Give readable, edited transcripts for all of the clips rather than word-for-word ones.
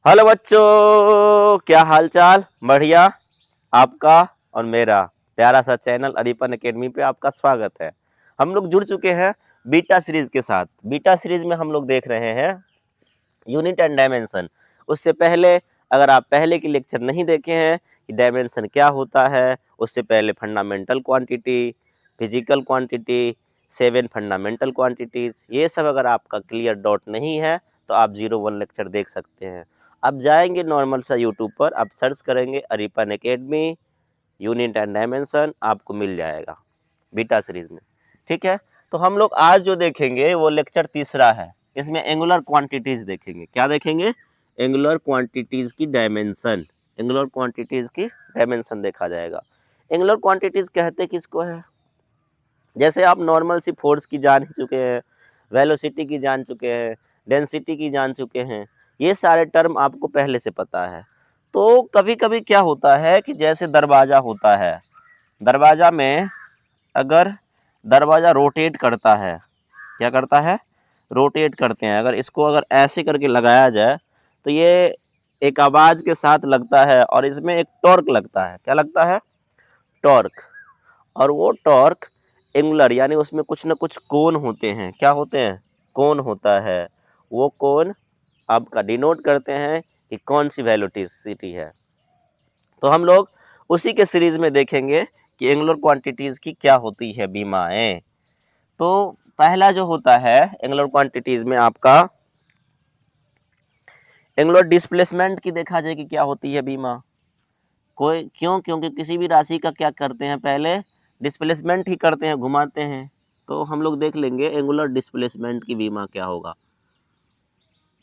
Hello बच्चों, क्या हाल चाल? बढ़िया। आपका और मेरा प्यारा सा चैनल अरिपन एकेडमी पे आपका स्वागत है। हम लोग जुड़ चुके हैं बीटा सीरीज के साथ। बीटा सीरीज में हम लोग देख रहे हैं यूनिट एंड डायमेंशन। उससे पहले अगर आप पहले की लेक्चर नहीं देखे हैं कि डायमेंशन क्या होता है, उससे पहले fundamental quantity, physical quantity, 7 fundamental quantities, ये सब अगर आपका क्लियर डॉट नहीं है तो आप 01 लेक्चर देख सकते हैं। अब जाएंगे नॉर्मल सा यूट्यूब पर, आप सर्च करेंगे Aripan academy unit and dimension, आपको मिल जाएगा बीटा सीरीज में। ठीक है, तो हम लोग आज जो देखेंगे वो लेक्चर तीसरा है। इसमें एंगुलर क्वांटिटीज देखेंगे। क्या देखेंगे? एंगुलर क्वांटिटीज की डायमेंशन। एंगुलर क्वांटिटीज की डायमेंशन देखा जाएगा। एंगुलर क्वांटिटीज कहते किसको है? जैसे आप नॉर्मल सी फोर्स की जान चुके हैं, वेलोसिटी की जान चुके हैं, डेंसिटी की जान चुके हैं, ये सारे टर्म आपको पहले से पता है। तो कभी कभी क्या होता है कि जैसे दरवाज़ा होता है, दरवाज़ा में अगर दरवाज़ा रोटेट करता है, क्या करता है? रोटेट करते हैं। अगर इसको अगर ऐसे करके लगाया जाए तो ये एक आवाज़ के साथ लगता है और इसमें एक टॉर्क लगता है। क्या लगता है? टॉर्क। और वो टॉर्क एंगुलर, यानी उसमें कुछ ना कुछ कोण होते हैं। क्या होते हैं? कोण होता है। वो कोण आपका डिनोट करते हैं कि कौन सी वेलोसिटी है। तो हम लोग उसी के सीरीज में देखेंगे कि एंगुलर क्वांटिटीज़ की क्या होती है बीमाएं। तो पहला जो होता है एंगुलर क्वांटिटीज़ में आपका एंगुलर डिस्प्लेसमेंट की देखा जाए कि क्या होती है बीमा। कोई क्यों? क्योंकि किसी भी राशि का क्या करते हैं, पहले डिस्प्लेसमेंट ही करते हैं, घुमाते हैं। तो हम लोग देख लेंगे एंगुलर डिस्प्लेसमेंट की बीमा क्या होगा।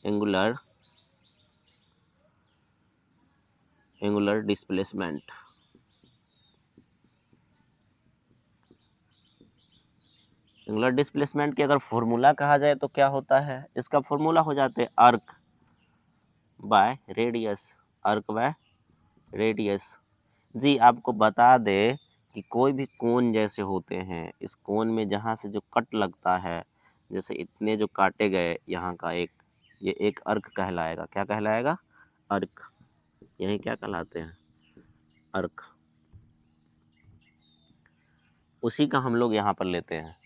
Angular angular displacement. Angular displacement की अगर फॉर्मूला कहा जाए तो क्या होता है? इसका फॉर्मूला हो जाते हैं अर्क बाय रेडियस। अर्क बाय रेडियस। जी, आपको बता दे कि कोई भी कोण जैसे होते हैं, इस कोण में जहाँ से जो कट लगता है, जैसे इतने जो काटे गए यहाँ का एक, ये एक अर्क कहलाएगा। क्या कहलाएगा? अर्क। यही क्या कहलाते हैं? अर्क। उसी का हम लोग यहाँ पर लेते हैं।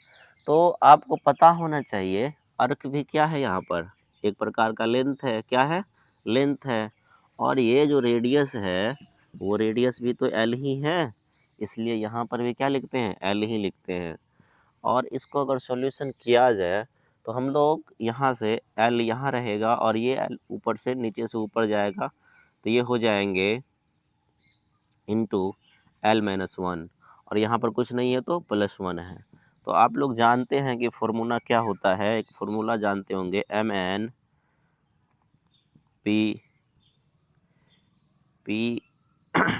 तो आपको पता होना चाहिए अर्क भी क्या है, यहाँ पर एक प्रकार का लेंथ है। क्या है? लेंथ है। और ये जो रेडियस है वो रेडियस भी तो एल ही है, इसलिए यहाँ पर भी क्या लिखते हैं? एल ही लिखते हैं। और इसको अगर सॉल्यूशन किया जाए तो हम लोग यहाँ से एल यहाँ रहेगा और ये एल ऊपर से नीचे से ऊपर जाएगा, तो ये हो जाएंगे इंटू L-1, और यहाँ पर कुछ नहीं है तो +1 है। तो आप लोग जानते हैं कि फार्मूला क्या होता है। एक फार्मूला जानते होंगे, MN P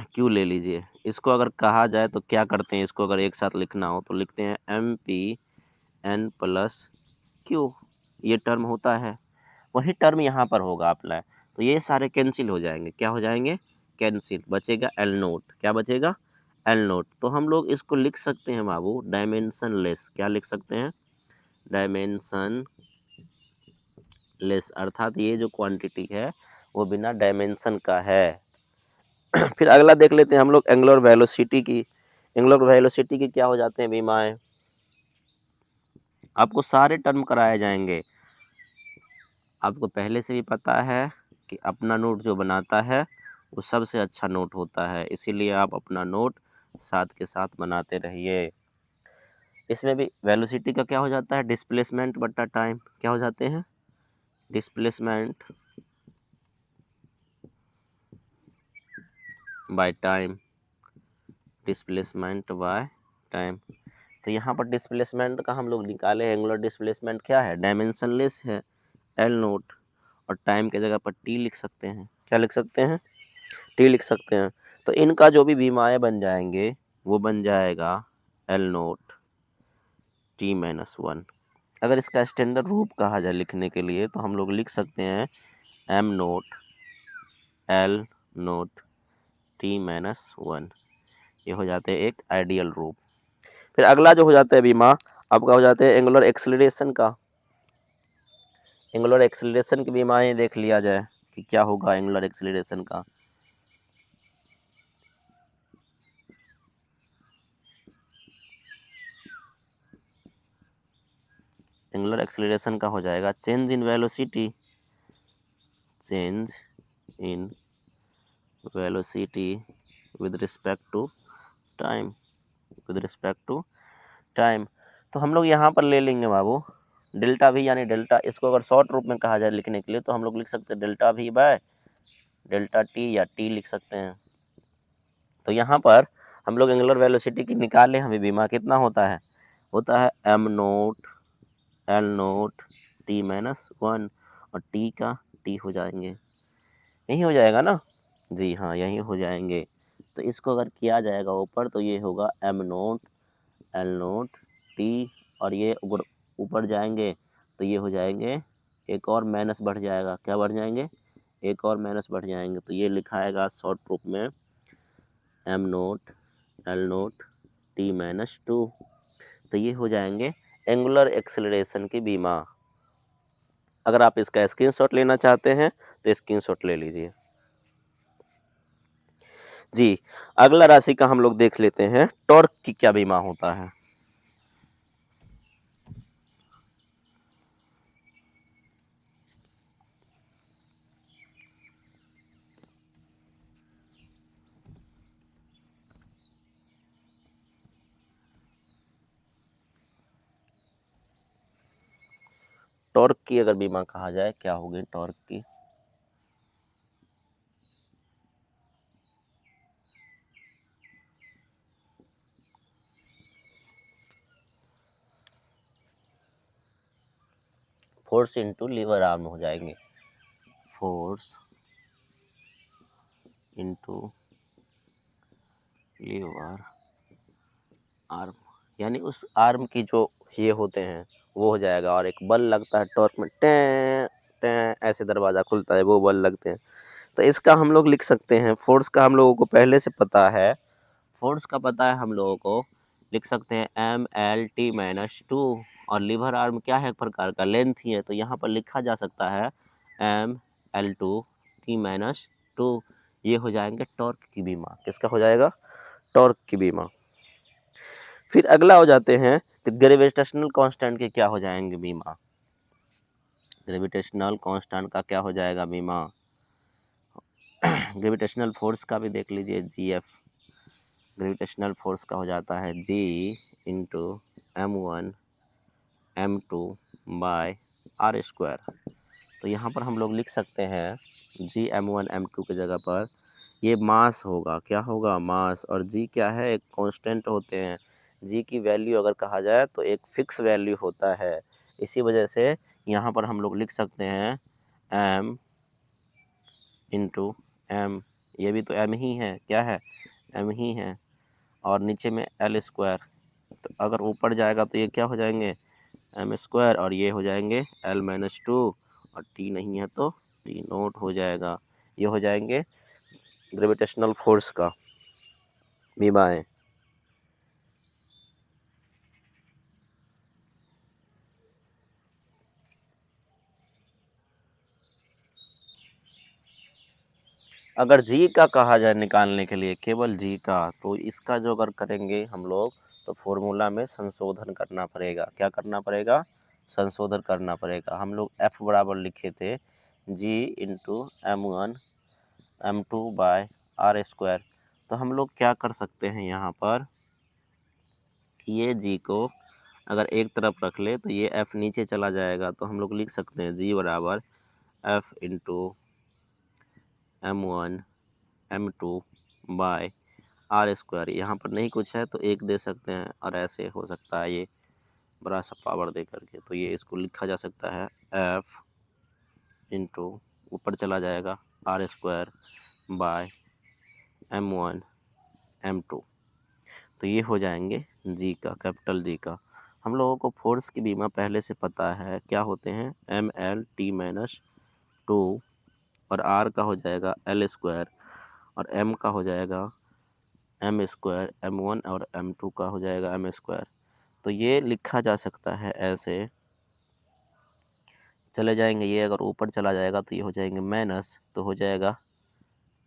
Q ले लीजिए। इसको अगर कहा जाए तो क्या करते हैं, इसको अगर एक साथ लिखना हो तो लिखते हैं MP N + Q। ये टर्म होता है, वही टर्म यहाँ पर होगा अप्लाई। तो ये सारे कैंसिल हो जाएंगे। क्या हो जाएंगे? कैंसिल। बचेगा L0। क्या बचेगा? L0। तो हम लोग इसको लिख सकते हैं बाबू डायमेंशन लेस। क्या लिख सकते हैं? डायमेंशन लेस, अर्थात ये जो क्वांटिटी है वो बिना डायमेंशन का है। फिर अगला देख लेते हैं हम लोग एंगुलर वेलोसिटी की। एंगुलर वेलोसिटी की क्या हो जाते हैं बीमाएं? आपको सारे टर्म कराए जाएंगे। आपको पहले से भी पता है कि अपना नोट जो बनाता है वो सबसे अच्छा नोट होता है, इसीलिए आप अपना नोट साथ के साथ बनाते रहिए। इसमें भी वेलोसिटी का क्या हो जाता है? डिस्प्लेसमेंट बट्टा टाइम। क्या हो जाते हैं? Displacement by time. Displacement by time. तो यहाँ पर डिस्प्लेसमेंट का हम लोग निकाले, एंगुलर डिस्प्लेसमेंट क्या है? डायमेंशनलेस है, L0। और टाइम के जगह पर T लिख सकते हैं। क्या लिख सकते हैं? T लिख सकते हैं। तो इनका जो भी बीमाएं बन जाएंगे वो बन जाएगा L0 T-1। अगर इसका स्टैंडर्ड रूप कहा जाए लिखने के लिए तो हम लोग लिख सकते हैं M0 L0 T-1। ये हो जाते हैं एक आइडियल रूप। फिर अगला जो हो जाता है बीमा आपका हो जाता है एंगुलर एक्सेलरेशन का। एंगुलर एक्सेलरेशन की बीमाएं देख लिया जाए। कि क्या होगा एंगुलर एक्सेलरेशन का। एंगुलर एक्सेलरेशन का हो जाएगा change in velocity, change in velocity with respect to time, with respect to time. तो हम लोग यहाँ पर ले लेंगे बाबू डेल्टा भी, यानी डेल्टा, इसको अगर शॉर्ट रूप में कहा जाए लिखने के लिए तो हम लोग लिख सकते हैं डेल्टा भी बाय डेल्टा टी, या टी लिख सकते हैं। तो यहाँ पर हम लोग एंगुलर वेलोसिटी की निकाले, हमें बीमा कितना होता है M nought L nought T minus 1, और टी का टी हो जाएंगे, यही हो जाएगा ना जी, हाँ यही हो जाएंगे। तो इसको अगर किया जाएगा ऊपर तो ये होगा M nought L nought T, और ये ऊपर जाएंगे तो ये हो जाएंगे, एक और माइनस बढ़ जाएगा, क्या बढ़ जाएंगे, एक और माइनस बढ़ जाएंगे, तो ये लिखाएगा शॉर्ट रूप में M nought L nought T minus 2। तो ये हो जाएंगे एंगुलर एक्सेलरेशन की बीमा। अगर आप इसका स्क्रीनशॉट लेना चाहते हैं तो स्क्रीनशॉट ले लीजिए जी। अगला राशि का हम लोग देख लेते हैं, टॉर्क की क्या बीमा होता है। टॉर्क की अगर बीमा कहा जाए, क्या होगी टॉर्क की, फोर्स इंटू लीवर आर्म हो जाएंगे, फोर्स इंटू लीवर आर्म, यानी उस आर्म की जो ये होते हैं वो हो जाएगा, और एक बल लगता है टॉर्क में, टें टें ऐसे दरवाज़ा खुलता है, वो बल लगते हैं। तो इसका हम लोग लिख सकते हैं, फोर्स का हम लोगों को पहले से पता है, फोर्स का पता है हम लोगों को, लिख सकते हैं एम एल टी माइनस 2, और लीवर आर्म क्या है, एक प्रकार का लेंथ ही है, तो यहाँ पर लिखा जा सकता है M L two T minus 2। ये हो जाएंगे टॉर्क की बीमा, किसका हो जाएगा, टॉर्क की बीमा। फिर अगला हो जाते हैं कि ग्रेविटेशनल कांस्टेंट के क्या हो जाएंगे बीमा, ग्रेविटेशनल कांस्टेंट का क्या हो जाएगा बीमा। ग्रेविटेशनल फोर्स का भी देख लीजिए, जी एफ, ग्रेविटेशनल फोर्स का हो जाता है G into M1 M2 by R square. तो यहाँ पर हम लोग लिख सकते हैं जी M1 M2 की जगह पर ये मास होगा, क्या होगा, मास, और जी क्या है, एक कांस्टेंट होते हैं, जी की वैल्यू अगर कहा जाए तो एक फिक्स वैल्यू होता है, इसी वजह से यहाँ पर हम लोग लिख सकते हैं m इंटू एम, ये भी तो m ही है, क्या है, m ही है, और नीचे में एल स्क्वायर, तो अगर ऊपर जाएगा तो ये क्या हो जाएंगे एम स्क्वायर, और ये हो जाएंगे एल माइनस 2, और टी नहीं है तो टी नोट हो जाएगा। ये हो जाएंगे ग्रेविटेशनल फोर्स का बीमा है। अगर जी का कहा जाए निकालने के लिए, केवल जी का, तो इसका जो अगर करेंगे हम लोग तो फॉर्मूला में संशोधन करना पड़ेगा, क्या करना पड़ेगा, संशोधन करना पड़ेगा। हम लोग एफ बराबर लिखे थे G into M1 M2 by R square. तो हम लोग क्या कर सकते हैं यहाँ पर कि ये जी को अगर एक तरफ रख ले तो ये एफ नीचे चला जाएगा, तो हम लोग लिख सकते हैं जी बराबर F into M1 M2 by R square. यहाँ पर नहीं कुछ है तो एक दे सकते हैं, और ऐसे हो सकता है ये बड़ा सा पावर दे करके, तो ये इसको लिखा जा सकता है एफ इंटू ऊपर चला जाएगा are square by M1 M2। तो ये हो जाएंगे जी का, कैपिटल जी का। हम लोगों को फोर्स की बीमा पहले से पता है, क्या होते हैं एम एल टी माइनस 2, और आर का हो जाएगा एल स्क्वायर, और एम का हो जाएगा एम स्क्वायर, M1 और M2 का हो जाएगा एम स्क्वायर। तो ये लिखा जा सकता है ऐसे चले जाएंगे, ये अगर ऊपर चला जाएगा तो ये हो जाएंगे माइनस, तो हो जाएगा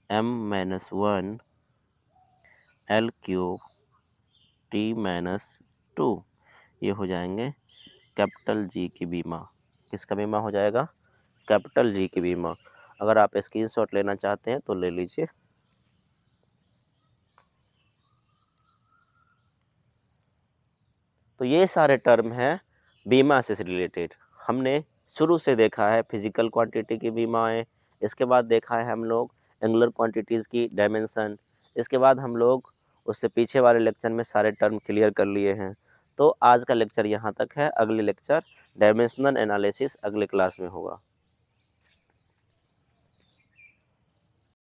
m-1 L³ T-2, ये हो जाएंगे कैपिटल जी की बीमा। किसका बीमा हो जाएगा? कैपिटल जी की बीमा। अगर आप स्क्रीनशॉट लेना चाहते हैं तो ले लीजिए। तो ये सारे टर्म हैं बीमा से रिलेटेड। हमने शुरू से देखा है फिजिकल क्वांटिटी की बीमाएं, इसके बाद देखा है हम लोग एंगुलर क्वांटिटीज़ की डायमेंशन, इसके बाद हम लोग उससे पीछे वाले लेक्चर में सारे टर्म क्लियर कर लिए हैं। तो आज का लेक्चर यहाँ तक है, अगले लेक्चर डायमेंशनल एनालिसिस अगले क्लास में होगा।